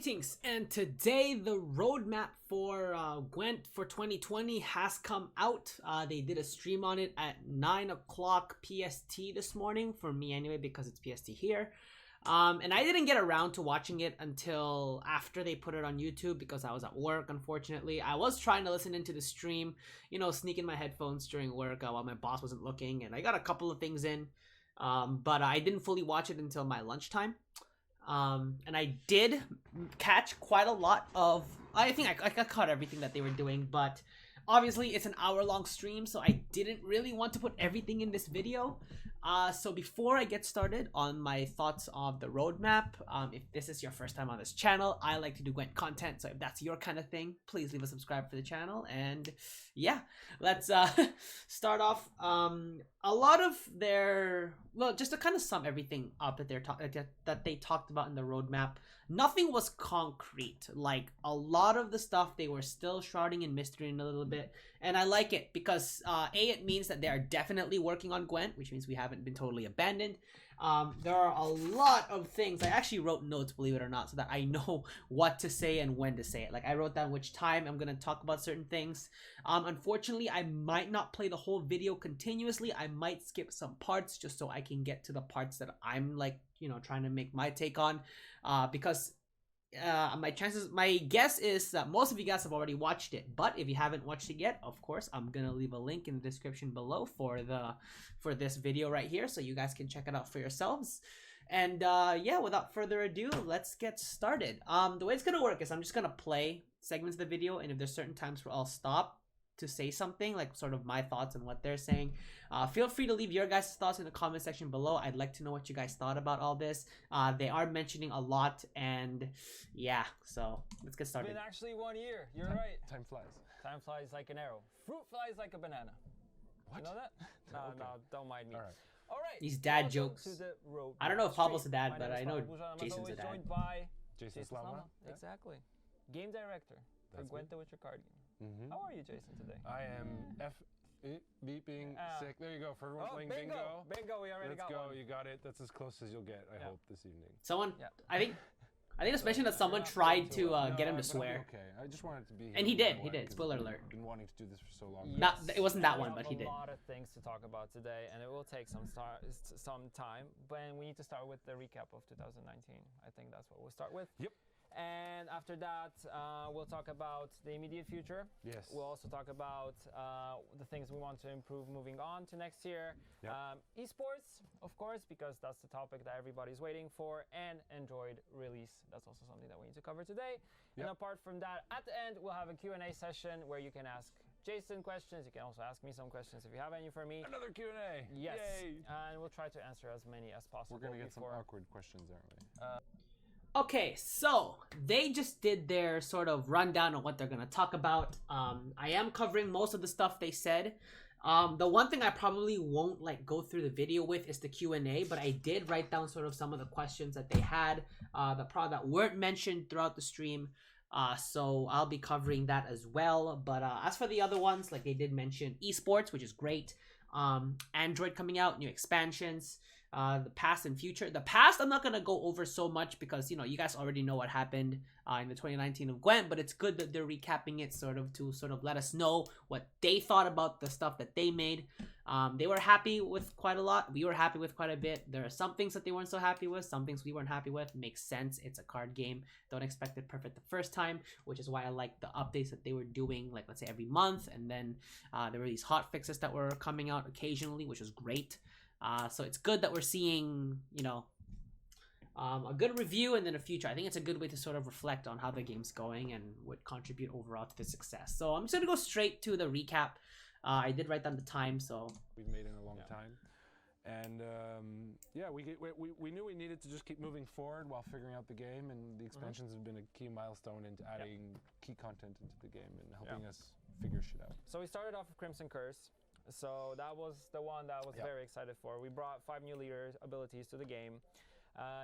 Greetings, and today the roadmap for Gwent for 2020 has come out. They did a stream on it at 9 o'clock PST this morning, for me anyway, because it's PST here. And I didn't get around to watching it until after they put it on YouTube because I was at work, unfortunately. I was trying to listen into the stream, you know, sneaking my headphones during work while my boss wasn't looking, and I got a couple of things in, but I didn't fully watch it until my lunchtime. And I did catch quite a lot of, I think I caught everything that they were doing, but obviously it's an hour-long stream, so I didn't really want to put everything in this video. So before I get started on my thoughts of the roadmap, if this is your first time on this channel, I like to do Gwent content, so if that's your kind of thing, please leave a subscribe for the channel. And yeah, let's start off. A lot of their, well, just to kind of sum everything up that they talked about in the roadmap, nothing was concrete. Like, a lot of the stuff they were still shrouding in mystery in a little bit, and I like it because it means that they are definitely working on Gwent, which means we haven't been totally abandoned. There are a lot of things. I actually wrote notes, believe it or not, so that I know what to say and when to say it. Like, I wrote down which time I'm gonna talk about certain things. Unfortunately, I might not play the whole video continuously. I might skip some parts just so I can get to the parts that I'm, like, you know, trying to make my take on, because my guess is that most of you guys have already watched it. But if you haven't watched it yet, of course, I'm gonna leave a link in the description below for this video right here, so you guys can check it out for yourselves. And yeah, without further ado, let's get started. The way it's gonna work is I'm just gonna play segments of the video, and if there's certain times where I'll stop to say something, like sort of my thoughts and what they're saying, feel free to leave your guys' thoughts in the comment section below. I'd like to know what you guys thought about all this. They are mentioning a lot, and yeah, so let's get started. It's been actually 1 year. You're right. Time flies. Time flies like an arrow. Fruit flies like a banana. What? You know that? No, Okay. no, don't mind me. All right. All right. These dad welcome jokes. to the road I don't know if stream. Pablo's a dad, My but name I is know Pablo Bujan. I'm Jason's a always dad. joined by Jason Slama. Yeah. Exactly. Game director for That's Gwent the Witcher card game. Mm-hmm. How are you, Jason, today? I am beeping sick. There you go. For everyone playing bingo. Bingo, we already Let's got go. one. You got it. That's as close as you'll get, I hope, this evening. Someone, Yeah. I think it's mentioned that someone tried to get him to swear. Okay, I just wanted to be here. And he for did, that he one, did. 'cause Spoiler I've alert. been wanting to do this for so long. Yes. Not, it wasn't that We one, have but he did. a lot of things to talk about today, and it will take some time. But we need to start with the recap of 2019. I think that's what we'll start with. Yep. And after that, we'll talk about the immediate future. Yes. We'll also talk about the things we want to improve moving on to next year. Yep. Esports, of course, because that's the topic that everybody's waiting for, and Android release. That's also something that we need to cover today. Yep. And apart from that, at the end, we'll have a Q&A session where you can ask Jason questions. You can also ask me some questions if you have any for me. Another Q&A. Yes. Yay. And we'll try to answer as many as possible. We're going to get some before- awkward questions, aren't we? Okay, so they just did their sort of rundown on what they're gonna talk about. I am covering most of the stuff they said. The one thing I probably won't like go through the video with is the Q&A, but I did write down sort of some of the questions that they had, that weren't mentioned throughout the stream. So I'll be covering that as well. But as for the other ones, like they did mention esports, which is great. Android coming out, new expansions. The past and future. The past I'm not gonna go over so much because, you know, you guys already know what happened in the 2019 of Gwent, but it's good that they're recapping it to let us know what they thought about the stuff that they made. They were happy with quite a lot. We were happy with quite a bit. There are some things that they weren't so happy with, some things we weren't happy with. Makes sense. It's a card game. Don't expect it perfect the first time, which is why I like the updates that they were doing, like, let's say every month, and then there were these hot fixes that were coming out occasionally, which was great. So it's good that we're seeing, you know, a good review and then a future. I think it's a good way to sort of reflect on how the game's going and would contribute overall to the success. So I'm just gonna go straight to the recap. I did write down the time, so We've made in a long time. And yeah, we knew we needed to just keep moving forward while figuring out the game, and the expansions have been a key milestone into adding key content into the game and helping us figure shit out. So we started off with Crimson Curse. So that was the one that I was very excited for. We brought 5 new leader abilities to the game,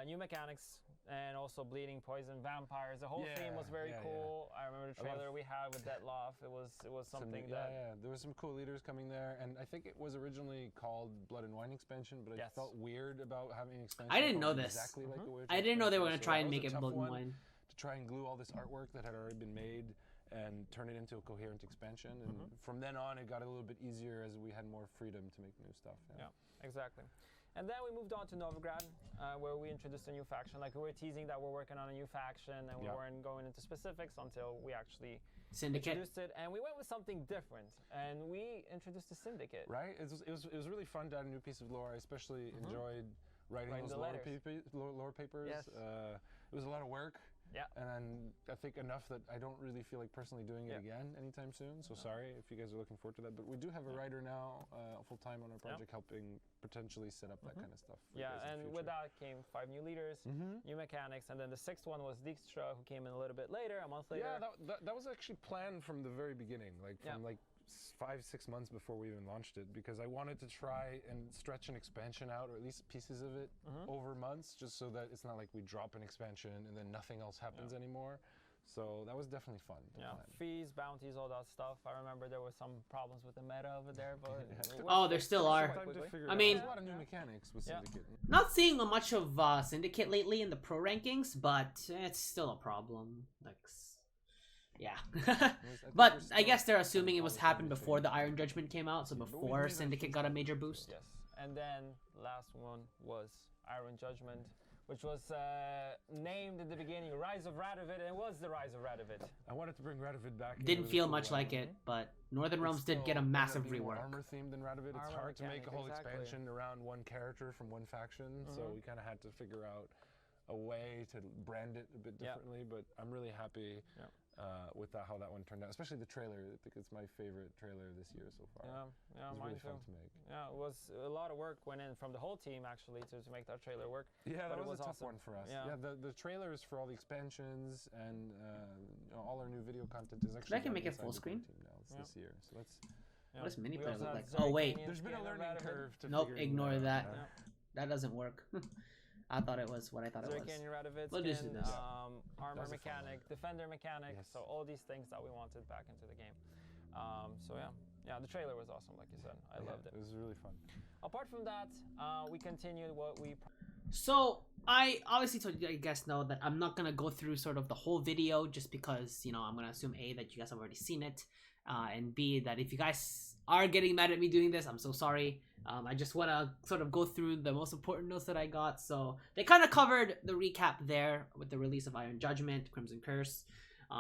new mechanics, and also bleeding, poison, vampires. The whole theme was very cool. I remember the trailer we had with Dettloff. It was something there was some cool leaders coming there, and I think it was originally called Blood and Wine expansion, but I felt weird about having an expansion. I didn't know this. Exactly like the Witcher I didn't know they were gonna expansion, try so and that make was it a Blood tough and one Wine. to try and glue all this artwork that had already been made and turn it into a coherent expansion. And from then on, it got a little bit easier as we had more freedom to make new stuff. Yeah, exactly. And then we moved on to Novigrad, where we introduced a new faction. Like we were teasing that we're working on a new faction, and we weren't going into specifics until we actually introduced it. And we went with something different, and we introduced the Syndicate. Right? It was really fun to add a new piece of lore. I especially enjoyed writing those lore papers. Yes. It was a lot of work. Yeah. And I think enough that I don't really feel like personally doing it again anytime soon. So sorry if you guys are looking forward to that. But we do have a writer now full time on our project, helping potentially set up that kind of stuff. Yeah, and with that came 5 new leaders, new mechanics, and then the 6th one was Dijkstra, who came in a little bit later, a month later. Yeah, that was actually planned from the very beginning, like from like 5-6 months before we even launched it, because I wanted to try and stretch an expansion out, or at least pieces of it, over months, just so that it's not like we drop an expansion and then nothing else happens anymore. So that was definitely fun. Fees, bounties, all that stuff. I remember there were some problems with the meta over there, but there still are. I mean, there's a lot of new mechanics with Syndicate. Not seeing much of Syndicate lately in the pro rankings, but it's still a problem. Like, yeah. But I guess they're assuming it was happened before the Iron Judgment came out, so before Syndicate got a major boost. Yes. And then last one was Iron Judgment, which was named in the beginning Rise of Radovid, and it was the Rise of Radovid. I wanted to bring Radovid back. Didn't feel much like it, but Northern Realms did get a massive rework. Armor themed than Radovid. It's hard to make a whole expansion around one character from one faction, so we kind of had to figure out a way to brand it a bit differently. But I'm really happy with how that one turned out, especially the trailer. I think it's my favorite trailer this year so far. Yeah, it was mine really too. fun to make. Yeah, it was a lot of work went in from the whole team actually to make that trailer work. Yeah, that was a tough awesome. one for us. Yeah, the trailers for all the expansions and all our new video content is actually. I can make it full screen now. It's this year, so let's. What does mini player look like? Oh wait, there's been a learning curve to. Nope, ignore that. That doesn't work. I thought it was what I thought it was. We'll do this. Armor mechanic, defender mechanic, so all these things that we wanted back into the game. So yeah, the trailer was awesome, like you said. I loved it. It was really fun. Apart from that, we continued what we. So I obviously told you guys know that I'm not gonna go through sort of the whole video, just because I'm gonna assume A, that you guys have already seen it, and B, that if you guys are getting mad at me doing this, I'm so sorry. I just want to sort of go through the most important notes that I got. So they kind of covered the recap there with the release of Iron Judgment, Crimson Curse,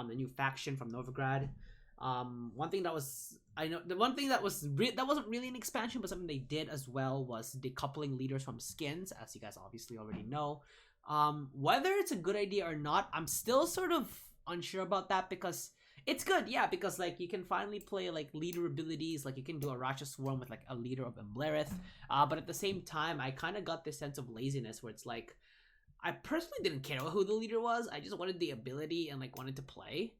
the new faction from Novigrad. One thing that was that wasn't really an expansion, but something they did as well was decoupling leaders from skins, as you guys obviously already know. Whether it's a good idea or not, I'm still sort of unsure about that, because it's good, because like you can finally play like leader abilities, like you can do a Ratchet Swarm with like a leader of Emblerith, but at the same time I kind of got this sense of laziness where it's like I personally didn't care who the leader was, I just wanted the ability and like wanted to play.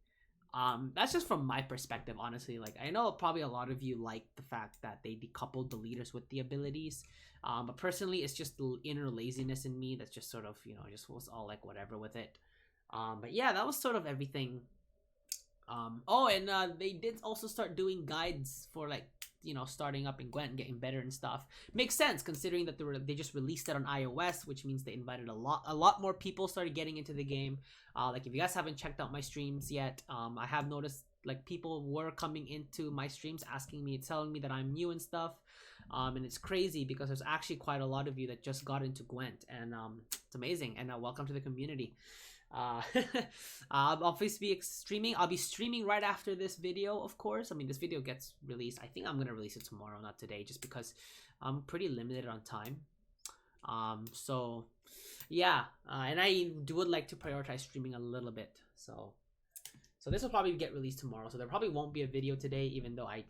That's just from my perspective, honestly. Like I know probably a lot of you like the fact that they decoupled the leaders with the abilities, but personally it's just the inner laziness in me that's just sort of just was all like whatever with it. But yeah, that was sort of everything. They did also start doing guides for like starting up in Gwent and getting better and stuff. Makes sense considering that they just released it on iOS, which means they invited a lot more people started getting into the game. Like if you guys haven't checked out my streams yet, I have noticed like people were coming into my streams asking me, telling me that I'm new and stuff. And it's crazy because there's actually quite a lot of you that just got into Gwent, and it's amazing. And welcome to the community. I'll be streaming. I'll be streaming right after this video, of course. I mean, this video gets released. I think I'm gonna release it tomorrow, not today, just because I'm pretty limited on time. So yeah, and I would like to prioritize streaming a little bit. So this will probably get released tomorrow. So there probably won't be a video today, even though I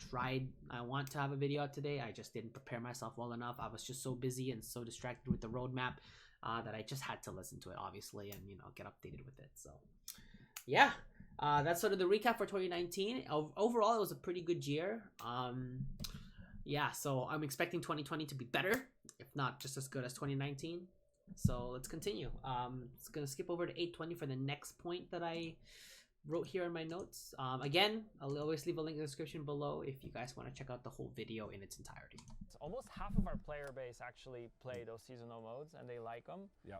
want to have a video out today. I just didn't prepare myself well enough. I was just so busy and so distracted with the roadmap. That I just had to listen to it, obviously, and get updated with it. So yeah, that's sort of the recap for 2019. Overall, it was a pretty good year. Yeah, so I'm expecting 2020 to be better, if not just as good as 2019. So let's continue. It's gonna skip over to 820 for the next point that I wrote here in my notes. Again, I'll always leave a link in the description below if you guys want to check out the whole video in its entirety. almost half of our player base actually play those seasonal modes, and they like them. Yeah.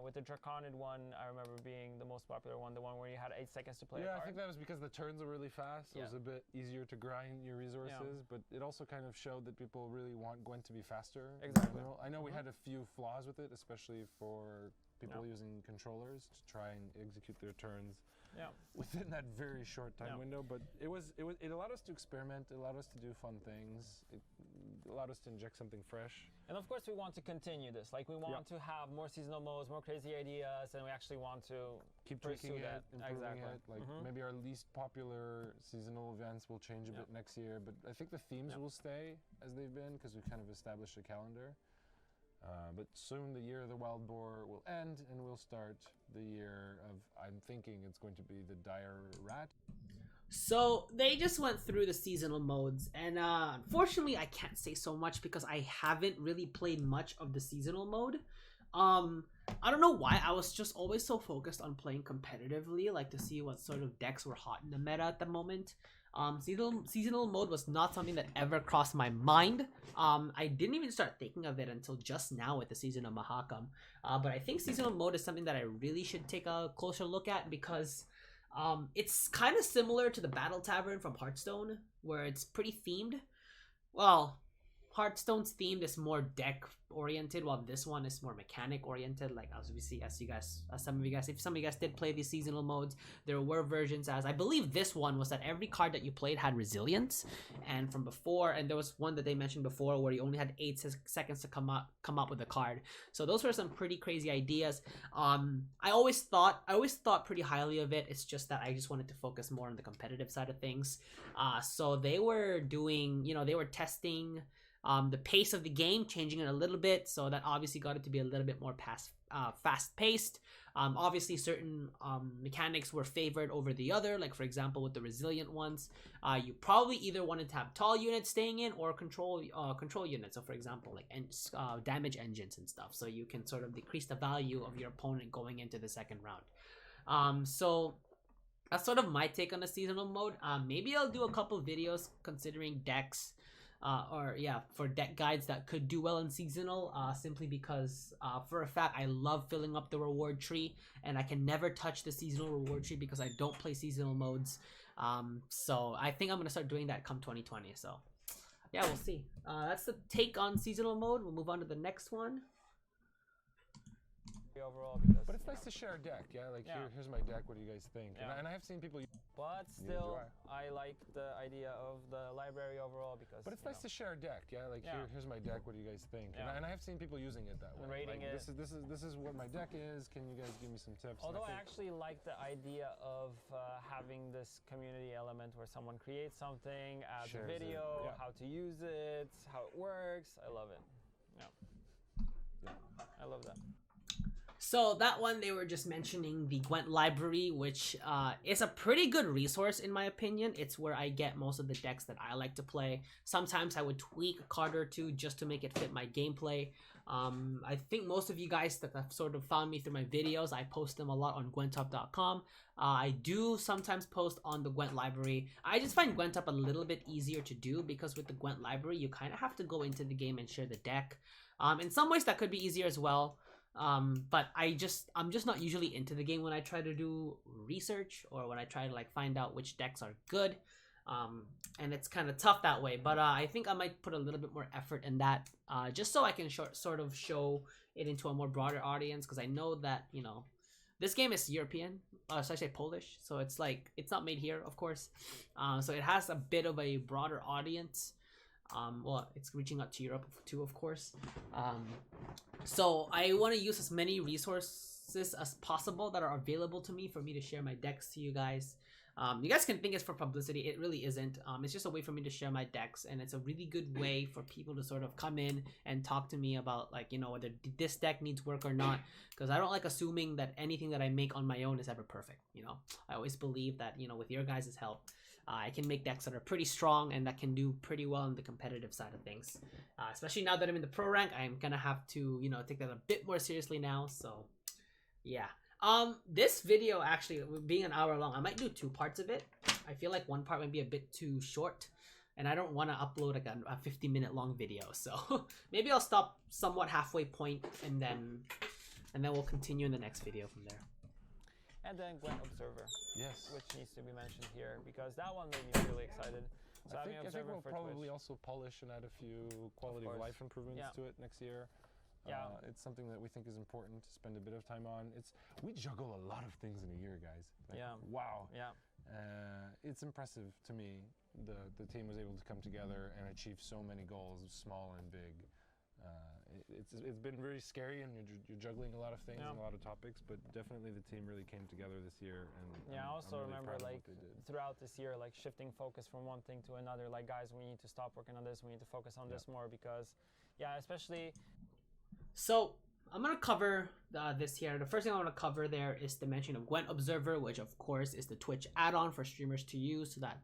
With the Draconid one, I remember being the most popular one, the one where you had 8 seconds to play a Yeah, card. I think that was because the turns were really fast. It was a bit easier to grind your resources, but it also kind of showed that people really want Gwent to be faster. Exactly. I know we had a few flaws with it, especially for people using controllers to try and execute their turns within that very short time window. But it allowed us to experiment. It allowed us to do fun things. It allowed us to inject something fresh. And of course, we want to continue this. Like, we want to have more seasonal modes, more crazy ideas, and we actually want to keep tweaking it, improving it. Like maybe our least popular seasonal events will change a bit next year, but I think the themes will stay as they've been because we've kind of established a calendar. But soon the year of the wild boar will end, and we'll start the year of, I'm thinking it's going to be the dire rat. So they just went through the seasonal modes, and unfortunately I can't say so much because I haven't really played much of the seasonal mode. I don't know why, I was just always so focused on playing competitively, like to see what sort of decks were hot in the meta at the moment. Seasonal mode was not something that ever crossed my mind. I didn't even start thinking of it until just now with the season of Mahakam. But I think seasonal mode is something that I really should take a closer look at because it's kind of similar to the Battle Tavern from Hearthstone, where it's pretty themed. Well, Hearthstone's themed is more deck oriented, while this one is more mechanic oriented. Like as we see, if some of you guys did play these seasonal modes, there were versions, as I believe this one was, that every card that you played had resilience, and from before, and there was one that they mentioned before where you only had 8 seconds to come up with a card. So those were some pretty crazy ideas. I always thought pretty highly of it. It's just that I just wanted to focus more on the competitive side of things. So they were doing, they were testing the pace of the game, changing it a little bit, so that obviously got it to be a little bit more fast-paced. Obviously, certain mechanics were favored over the other, like for example with the resilient ones, you probably either wanted to have tall units staying in or control units. So for example, like damage engines and stuff, so you can sort of decrease the value of your opponent going into the second round. So that's sort of my take on the seasonal mode. Maybe I'll do a couple videos considering decks. For deck guides that could do well in seasonal, simply because for a fact I love filling up the reward tree, and I can never touch the seasonal reward tree because I don't play seasonal modes. So I think I'm gonna start doing that come 2020. So yeah, we'll see. That's the take on seasonal mode. We'll move on to the next one. Overall, because, but it's nice to share a deck, here's my deck, what do you guys think? And I have seen people but still I like the idea of the library overall, because but it's nice to share a deck, here's my deck, what do you guys think? And I have seen people using it that way, rating it. This is what my deck is, can you guys give me some tips? Although I actually like the idea of having this community element where someone creates something, adds a video, how to use it, how it works. I love it. I love that. So that one, they were just mentioning the Gwent library, which is a pretty good resource in my opinion. It's where I get most of the decks that I like to play. Sometimes I would tweak a card or two just to make it fit my gameplay. I think most of you guys that have sort of found me through my videos, I post them a lot on gwentup.com. I do sometimes post on the Gwent library. I just find Gwentup a little bit easier to do because with the Gwent library, you kind of have to go into the game and share the deck. In some ways that could be easier as well. But I'm just not usually into the game when I try to do research or when I try to like find out which decks are good. And it's kind of tough that way, but I think I might put a little bit more effort in that, just so I can sort of show it into a more broader audience, because I know that, this game is European, so I say Polish, so it's like, it's not made here, of course, so it has a bit of a broader audience. Well, it's reaching out to Europe too, of course. So I want to use as many resources as possible that are available to me for me to share my decks to you guys. You guys can think it's for publicity. It really isn't. It's just a way for me to share my decks, and it's a really good way for people to sort of come in and talk to me about, like, whether this deck needs work or not, because I don't like assuming that anything that I make on my own is ever perfect. I always believe that, with your guys' help, I can make decks that are pretty strong and that can do pretty well on the competitive side of things. Especially now that I'm in the pro rank, I'm gonna have to, take that a bit more seriously now. So, yeah. This video actually being an hour long, I might do 2 parts of it. I feel like one part might be a bit too short. and I don't want to upload like a 50-minute long video. So maybe I'll stop somewhat halfway point, and then we'll continue in the next video from there. And then Gwent Observer. Yes. Which needs to be mentioned here because that one made me really excited. So I think we'll probably Twitch. also polish and add a few quality of life improvements to it next year. Yeah. It's something that we think is important to spend a bit of time on. We juggle a lot of things in a year, guys. Like, wow. Yeah. It's impressive to me. The team was able to come together and achieve so many goals, small and big. It's been very scary, and you're juggling a lot of things and a lot of topics, but definitely the team really came together this year. And I also really remember proud of like what they did. throughout this year, like shifting focus from one thing to another. Like, guys, we need to stop working on this. We need to focus on this more because, especially. So I'm gonna cover this here. The first thing I want to cover there is the mention of Gwent Observer, which of course is the Twitch add-on for streamers to use so that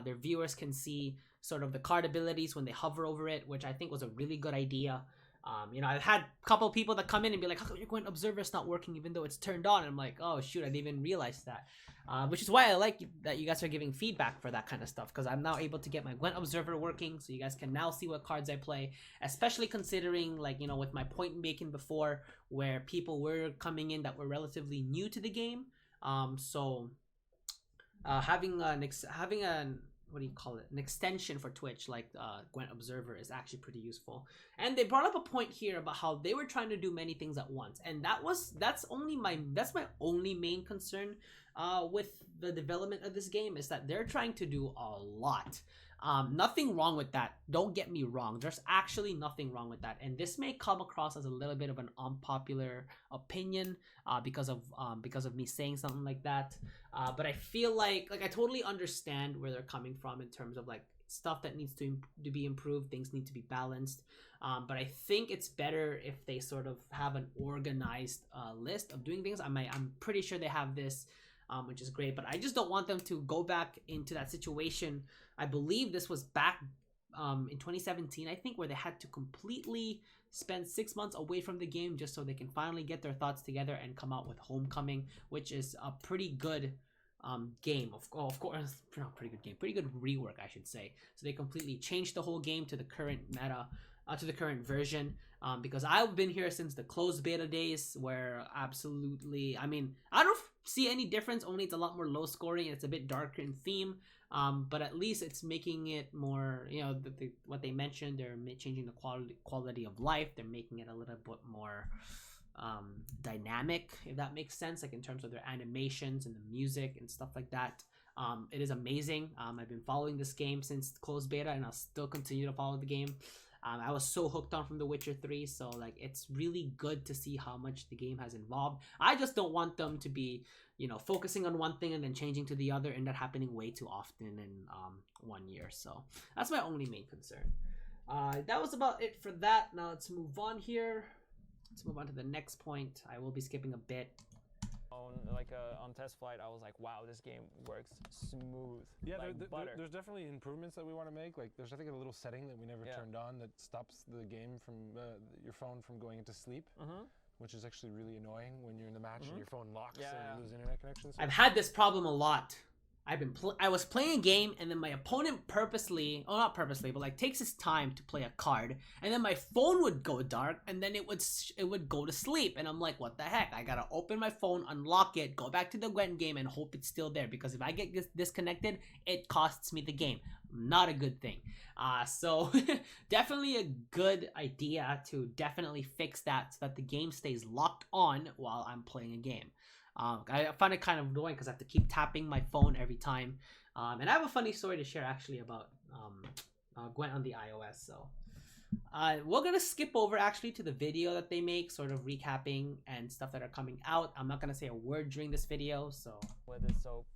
their viewers can see sort of the card abilities when they hover over it, which I think was a really good idea. I've had a couple people that come in and be like, how come your Gwent Observer is not working even though it's turned on? And I'm like, oh shoot, I didn't even realize that. Which is why I like that you guys are giving feedback for that kind of stuff, because I'm now able to get my Gwent Observer working, so you guys can now see what cards I play, especially considering, like, with my point making before, where people were coming in that were relatively new to the game. Having an what do you call it? An extension for Twitch like Gwent Observer is actually pretty useful. And they brought up a point here about how they were trying to do many things at once, and that's my only main concern with the development of this game, is that they're trying to do a lot. Nothing wrong with that. Don't get me wrong. There's actually nothing wrong with that, and this may come across as a little bit of an unpopular opinion because of me saying something like that. But I feel like I totally understand where they're coming from in terms of like stuff that needs to be improved. Things need to be balanced. But I think it's better if they sort of have an organized list of doing things. I'm pretty sure they have this, which is great. But I just don't want them to go back into that situation. I believe this was back in 2017, I think, where they had to completely spend 6 months away from the game just so they can finally get their thoughts together and come out with Homecoming, which is a pretty good game. Of course, not pretty good game, pretty good rework, I should say. So they completely changed the whole game to the current meta, to the current version. Because I've been here since the closed beta days, where absolutely, I don't see any difference. Only it's a lot more low scoring. It's a bit darker in theme. But at least it's making it more, what they mentioned, they're changing the quality of life. They're making it a little bit more dynamic, if that makes sense, like in terms of their animations and the music and stuff like that. It is amazing. I've been following this game since closed beta, and I'll still continue to follow the game. I was so hooked on from The Witcher 3, so like it's really good to see how much the game has evolved. I just don't want them to be, focusing on one thing and then changing to the other, and that happening way too often in 1 year. So that's my only main concern. That was about it for that. Now let's move on here. Let's move on to the next point. I will be skipping a bit. On test flight, I was like, wow, this game works smooth. Yeah, butter. there's definitely improvements that we want to make. Like, there's, I think, a little setting that we never turned on that stops the game from your phone from going into sleep, which is actually really annoying when you're in the match and your phone locks and you lose internet connection. I've had this problem a lot. I was playing a game, and then my opponent purposely, oh not purposely, but like takes his time to play a card, and then my phone would go dark, and then it would go to sleep, and I'm like, what the heck? I gotta open my phone, unlock it, go back to the Gwent game, and hope it's still there, because if I get disconnected, it costs me the game. Not a good thing. So definitely a good idea to definitely fix that so that the game stays locked on while I'm playing a game. I find it kind of annoying because I have to keep tapping my phone every time. And I have a funny story to share actually about Gwent on the iOS. So we're gonna skip over actually to the video that they make, sort of recapping and stuff that are coming out. I'm not gonna say a word during this video, so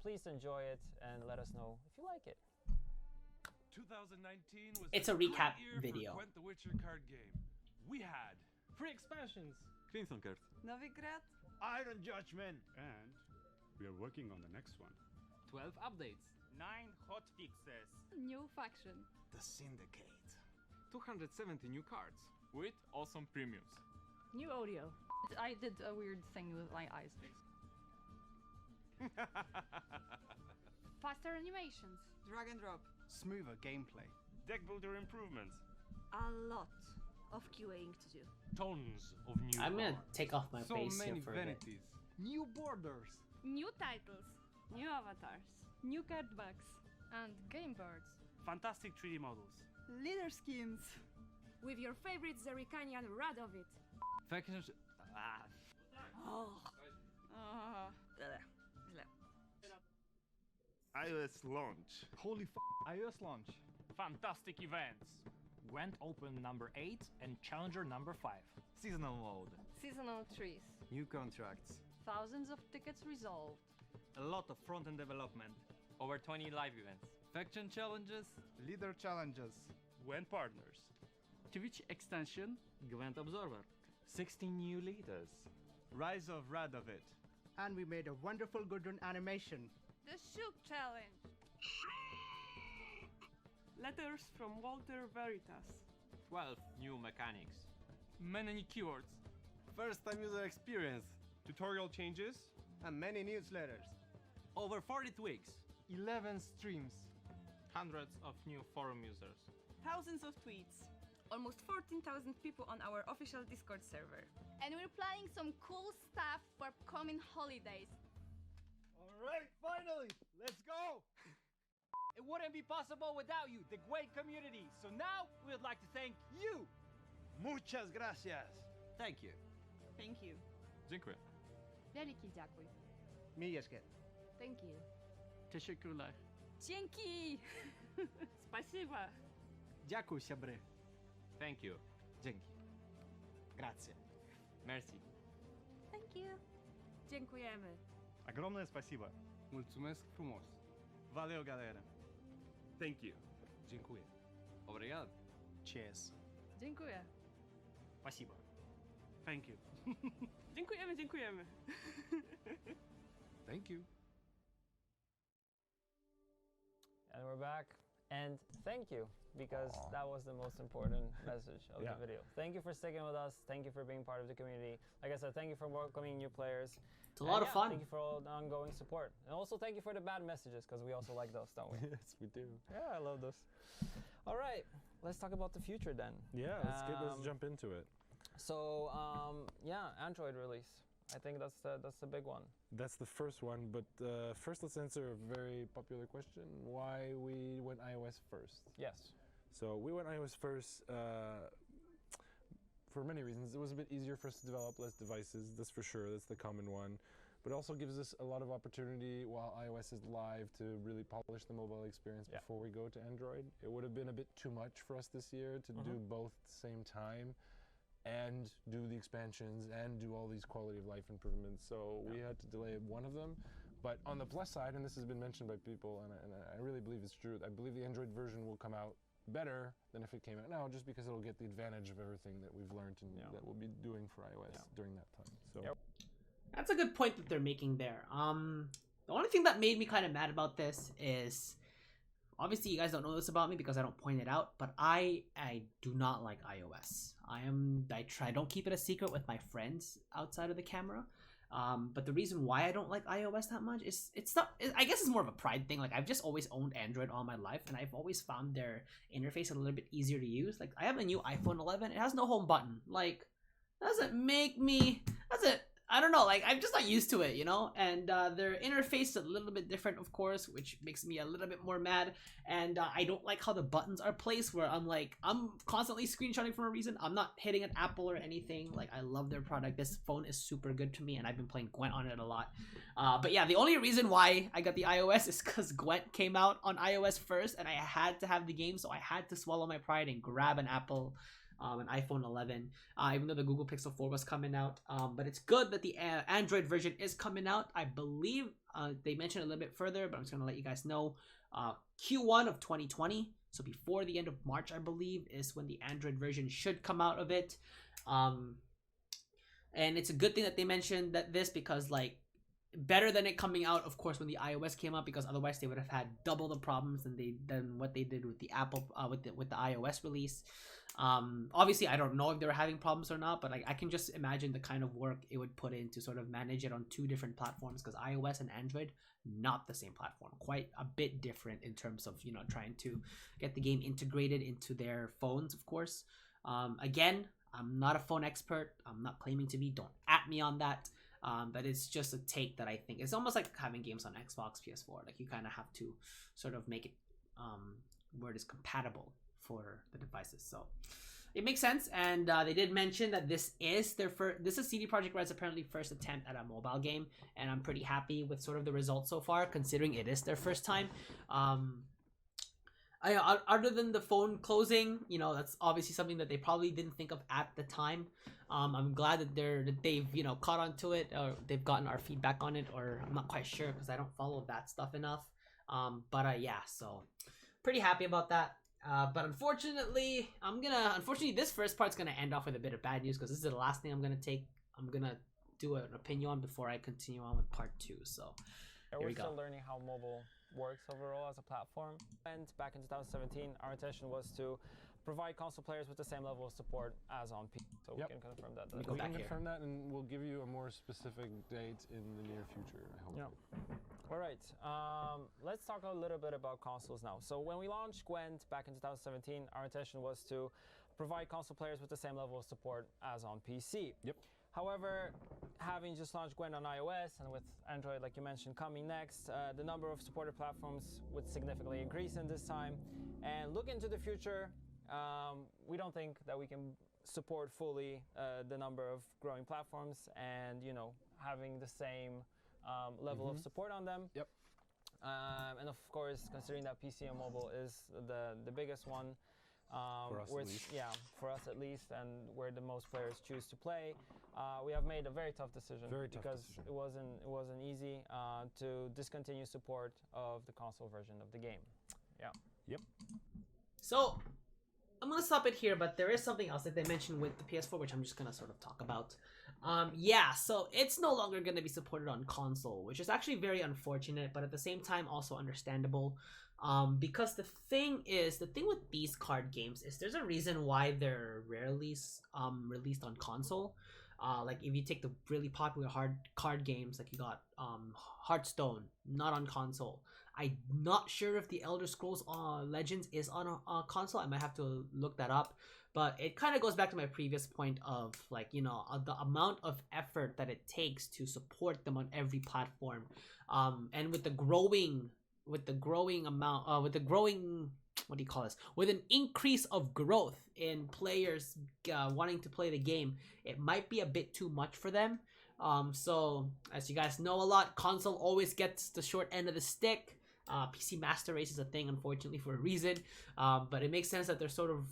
please enjoy it and let us know if you like it. 2019 was it's a recap video. Gwent the Witcher card game. We had Free expansions, Crimson Curse, Novigrad, Iron Judgment, And we are working on the next one. 12 updates, 9 hotfixes, new faction, the Syndicate, 270 new cards with awesome premiums. new audio. I did a weird thing with my eyes. Faster animations, Drag and drop. smoother gameplay. Deck builder improvements. A lot of QAing to do. Tons of new I'm gonna cards. take off my So face many here for a bit. vanities. New borders. New titles. New avatars. New card backs. And game boards. Fantastic 3D models. Leader skins. With your favorite Zerikanian Radovid. Factions. Oh. iOS launch. Holy iOS launch. Fantastic events. Gwent Open number 8 and Challenger number 5. Seasonal mode. Seasonal trees. New contracts. Thousands of tickets resolved. A lot of front-end development. Over 20 live events. Faction challenges. Leader challenges. Gwent partners. Twitch extension, Gwent Observer. 16 new leaders. Rise of Radovid. And we made a wonderful good run animation. The Shoot Challenge. Letters from Walter Veritas. 12 new mechanics. Many new keywords. First time user experience. Tutorial changes. And many newsletters. Over 40 tweaks. 11 streams. Hundreds of new forum users. Thousands of tweets. Almost 14,000 people on our official Discord server. And we're planning some cool stuff for coming holidays. Alright, finally! Let's go! It wouldn't be possible without you, the Gwent community. So now we would like to thank you. Muchas gracias. Thank you. Thank you. Dziękuję. Wielki dziękuję. Mijesket. Thank you. Teşekkürler. Dzięki! Спасибо. Dziękuję, siabry. Thank you. Dzięki. Grazie. Merci. Thank you. Dziękujemy. Огромное спасибо. Mulțumesc frumos. Valeu, galera. Thank you. Dziękuję. Obrigado. Cheers. Dziękuję. Спасибо. Thank you. Dziękujemy, dziękujemy. Thank you. And we're back. And thank you, because that was the most important message of the video. Thank you for sticking with us. Thank you for being part of the community. Like I said, thank you for welcoming new players. It's a lot of fun. Thank you for all the ongoing support. And also thank you for the bad messages, because we also like those, don't we? Yes, we do. Yeah, I love those. All right, let's talk about the future then. Yeah, let's jump into it. So, yeah, Android release. I think that's the big one. That's the first one, but first let's answer a very popular question: why we went iOS first? Yes. So we went iOS first for many reasons. It was a bit easier for us to develop less devices, that's for sure. That's the common one. But it also gives us a lot of opportunity while iOS is live to really polish the mobile experience before we go to Android. It would have been a bit too much for us this year to do both at the same time and do the expansions and do all these quality of life improvements. So we had to delay one of them. But on the plus side, and this has been mentioned by people, and I really believe it's true, I believe the Android version will come out better than if it came out now, just because it'll get the advantage of everything that we've learned and that we'll be doing for iOS during that time. So That's a good point that they're making there. The only thing that made me kind of mad about this is, obviously you guys don't know this about me because I don't point it out, but I do not like iOS. I don't keep it a secret with my friends outside of the camera. But the reason why I don't like iOS that much is I guess it's more of a pride thing. Like, I've just always owned Android all my life, and I've always found their interface a little bit easier to use. Like, I have a new iPhone 11. It has no home button. Like, I don't know, like, I'm just not used to it, you know? And their interface is a little bit different, of course, which makes me a little bit more mad. And I don't like how the buttons are placed, where I'm constantly screenshotting for a reason. I'm not hitting an Apple or anything. Like, I love their product. This phone is super good to me, and I've been playing Gwent on it a lot. But yeah, the only reason why I got the iOS is because Gwent came out on iOS first, and I had to have the game, so I had to swallow my pride and grab an Apple. An iPhone 11, even though the Google Pixel 4 was coming out. But it's good that the Android version is coming out. I believe they mentioned a little bit further, but I'm just going to let you guys know. Q1 of 2020, so before the end of March, I believe, is when the Android version should come out of it. And it's a good thing that they mentioned this, because, like, better than it coming out, of course, when the iOS came out, because otherwise they would have had double the problems than what they did with the Apple with the iOS release. Obviously, I don't know if they were having problems or not, but I can just imagine the kind of work it would put in to sort of manage it on two different platforms, because iOS and Android, not the same platform, quite a bit different in terms of, you know, trying to get the game integrated into their phones, of course. Again, I'm not a phone expert. I'm not claiming to be. Don't at me on that. But it's just a take that I think it's almost like having games on Xbox, PS4. Like, you kind of have to sort of make it where it is compatible for the devices. So it makes sense. And they did mention that this is their first. This is CD Projekt Red's apparently first attempt at a mobile game, and I'm pretty happy with sort of the results so far, considering it is their first time. Other than the phone closing, you know, that's obviously something that they probably didn't think of at the time. I'm glad that they've, you know, caught on to it, or they've gotten our feedback on it, or I'm not quite sure because I don't follow that stuff enough. Yeah, so pretty happy about that. But unfortunately, this first part's gonna end off with a bit of bad news, because this is the last thing I'm gonna do an opinion on before I continue on with part 2. So we're still learning how mobile works overall as a platform. And back in 2017, our intention was to provide console players with the same level of support as on PC. So we can confirm that. We can confirm that, and we'll give you a more specific date in the near future, I hope. Yeah. All right. Let's talk a little bit about consoles now. So when we launched Gwent back in 2017, our intention was to provide console players with the same level of support as on PC. Yep. However, having just launched Gwent on iOS and with Android, like you mentioned, coming next, the number of supported platforms would significantly increase in this time. And look into the future, we don't think that we can support fully the number of growing platforms and, you know, having the same level of support on them. Yep. And of course, considering that PC and mobile is the biggest one, for us at least. Yeah, for us at least, and where the most players choose to play, we have made a very tough decision because it wasn't easy to discontinue support of the console version of the game. Yeah. Yep. So I'm gonna stop it here, but there is something else that they mentioned with the PS4, which I'm just gonna sort of talk about. Yeah, so it's no longer gonna be supported on console, which is actually very unfortunate, but at the same time also understandable. Because the thing with these card games is there's a reason why they're rarely released on console. Like if you take the really popular hard card games, like you got Hearthstone, not on console. I'm not sure if the Elder Scrolls Legends is on a console. I might have to look that up. But it kind of goes back to my previous point of, like, you know, the amount of effort that it takes to support them on every platform. And with the growing amount, with an increase of growth in players wanting to play the game, it might be a bit too much for them. So as you guys know a lot, console always gets the short end of the stick. PC Master Race is a thing, unfortunately, for a reason. But it makes sense that they're sort of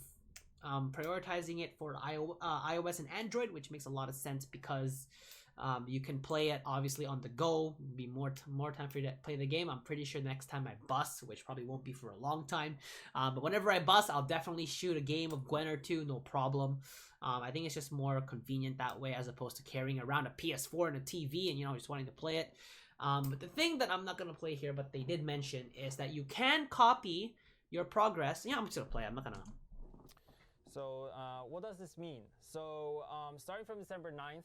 prioritizing it for iOS and Android, which makes a lot of sense because you can play it obviously on the go. Be more time for you to play the game. I'm pretty sure next time I bus, which probably won't be for a long time, but whenever I bus, I'll definitely shoot a game of Gwent or two, no problem. I think it's just more convenient that way as opposed to carrying around a PS4 and a TV and, you know, just wanting to play it. But the thing that I'm not gonna play here, but they did mention, is that you can copy your progress. Yeah, I'm just gonna play. I'm not gonna. So what does this mean? So starting from December 9th,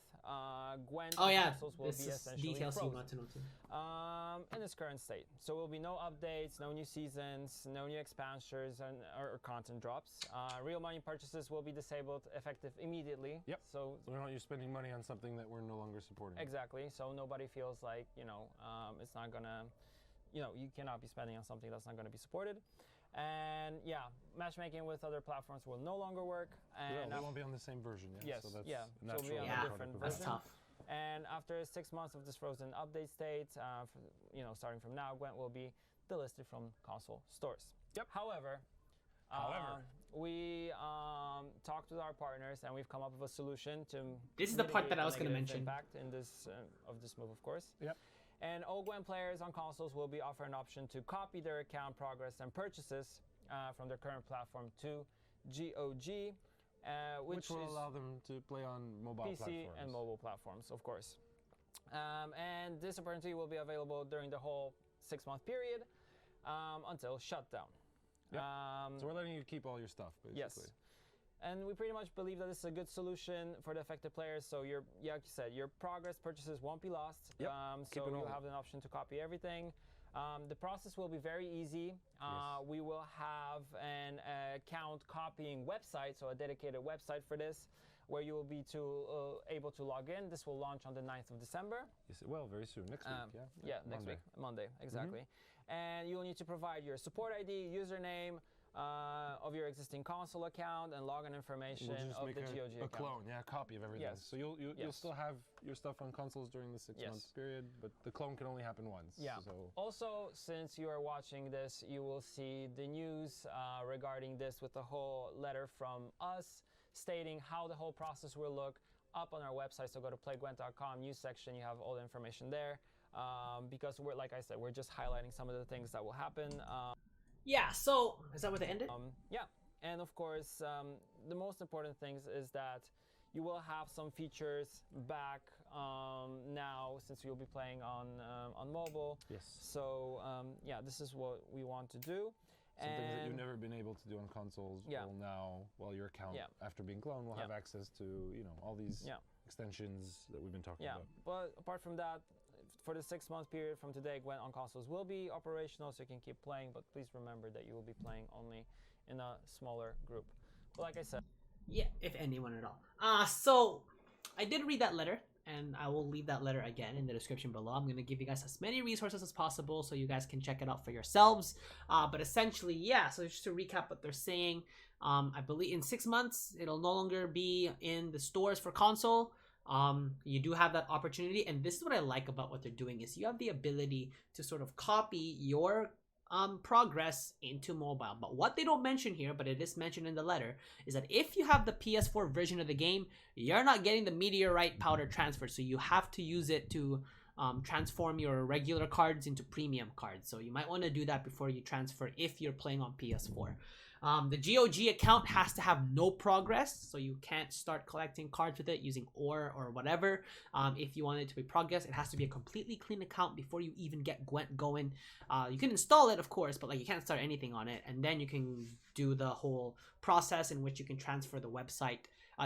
Gwent consoles will be essentially frozen in its current state. So there will be no updates, no new seasons, no new expansions or content drops. Real money purchases will be disabled effective immediately. Yep. So we're not spending money on something that we're no longer supporting. Exactly. So nobody feels like, you know, it's not gonna, you know, you cannot be spending on something that's not gonna be supported. And yeah, matchmaking with other platforms will no longer work. And we won't be on the same version yet. Yes, so that's so we'll be on a different version. That's tough. And after 6 months of this frozen update state, you know, starting from now, Gwent will be delisted from console stores. Yep. However, we talked with our partners and we've come up with a solution to. This is the part that I was going to mention. Impact in this of this move, of course. Yep. And all Gwent players on consoles will be offered an option to copy their account progress and purchases from their current platform to GOG, which will allow them to play on mobile PC platforms. and mobile platforms, of course. And this opportunity will be available during the whole 6-month period until shutdown. Yep. So we're letting you keep all your stuff, basically. Yes. And we pretty much believe that this is a good solution for the affected players. So like you said, your progress purchases won't be lost. Yep. So you'll have an option to copy everything. The process will be very easy. We will have an account copying website, so a dedicated website for this, where you will be able to log in. This will launch on the 9th of December. Yes, well, very soon, next week, yeah? Yeah, next week, Monday, exactly. And you will need to provide your support ID, username, of your existing console account, and login information of the GOG account. A clone, a copy of everything. Yes. So you'll still have your stuff on consoles during the 6-month period, but the clone can only happen once. Yeah. So. Also, since you are watching this, you will see the news regarding this with the whole letter from us stating how the whole process will look up on our website. So go to playgwent.com news section. You have all the information there. Because like I said, we're just highlighting some of the things that will happen. Yeah, so is that where they ended? Yeah, and of course, the most important things is that you will have some features back now, since you'll be playing on mobile. Yes. So yeah, this is what we want to do. Some things that you've never been able to do on consoles will now, your account, after being cloned, will have access to, all these extensions that we've been talking about. But apart from that, for the 6-month period from today, Gwent on consoles will be operational, so you can keep playing, but please remember that you will be playing only in a smaller group. But like I said... Yeah, if anyone at all. So, I did read that letter, and I will leave that letter again in the description below. I'm going to give you guys as many resources as possible so you guys can check it out for yourselves. But essentially, yeah, so just to recap what they're saying, I believe in 6 months, it'll no longer be in the stores for console. You do have that opportunity, and this is what I like about what they're doing is you have the ability to sort of copy your progress into mobile. But what they don't mention here, but it is mentioned in the letter, is that if you have the PS4 version of the game, you're not getting the meteorite powder transfer, so you have to use it to transform your regular cards into premium cards. So you might want to do that before you transfer if you're playing on PS4. The GOG account has to have no progress, so you can't start collecting cards with it using ore or whatever. If you want it to be progress, it has to be a completely clean account before you even get Gwent going. You can install it, of course, but you can't start anything on it, and then you can do the whole process in which you can transfer the website.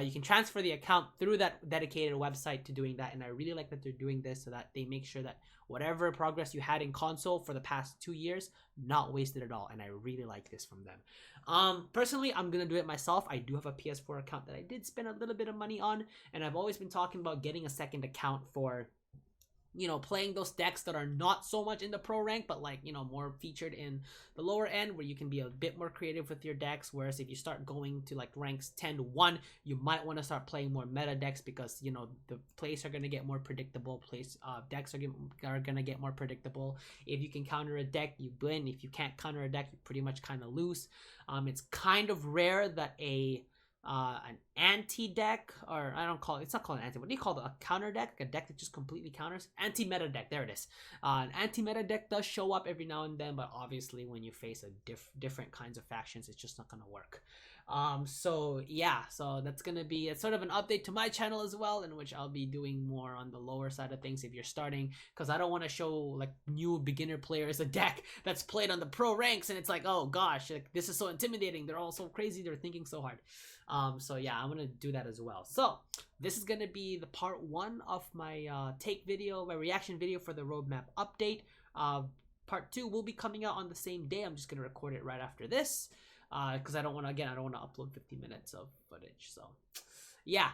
You can transfer the account through that dedicated website to doing that, and I really like that they're doing this so that they make sure that whatever progress you had in console for the past 2 years, not wasted at all, and I really like this from them. Personally, I'm gonna do it myself. I do have a PS4 account that I did spend a little bit of money on, and I've always been talking about getting a second account for, playing those decks that are not so much in the pro rank, but more featured in the lower end, where you can be a bit more creative with your decks. Whereas if you start going to ranks 10 to 1, you might want to start playing more meta decks, because the plays are going to get more predictable. Decks are going to get more predictable. If you can counter a deck, you win. If you can't counter a deck, you pretty much kind of lose. It's kind of rare that an anti-deck, or it's not called an anti, what do you call it? A counter deck? A deck that just completely counters? Anti-meta deck, there it is. An anti-meta deck does show up every now and then, but obviously when you face different kinds of factions, it's just not gonna work. So that's gonna be sort of an update to my channel as well, in which I'll be doing more on the lower side of things if you're starting, because I don't want to show new beginner players a deck that's played on the pro ranks, and it's oh gosh, this is so intimidating, they're all so crazy, they're thinking so hard. So yeah, I'm gonna do that as well. So this is gonna be the part 1 of my my reaction video for the roadmap update. Part 2 will be coming out on the same day. I'm just gonna record it right after this, because I don't want to upload 50 minutes of footage. So yeah,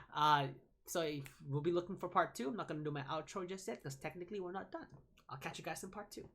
so we'll be looking for part 2. I'm not gonna do my outro just yet, because technically we're not done. I'll catch you guys in part 2.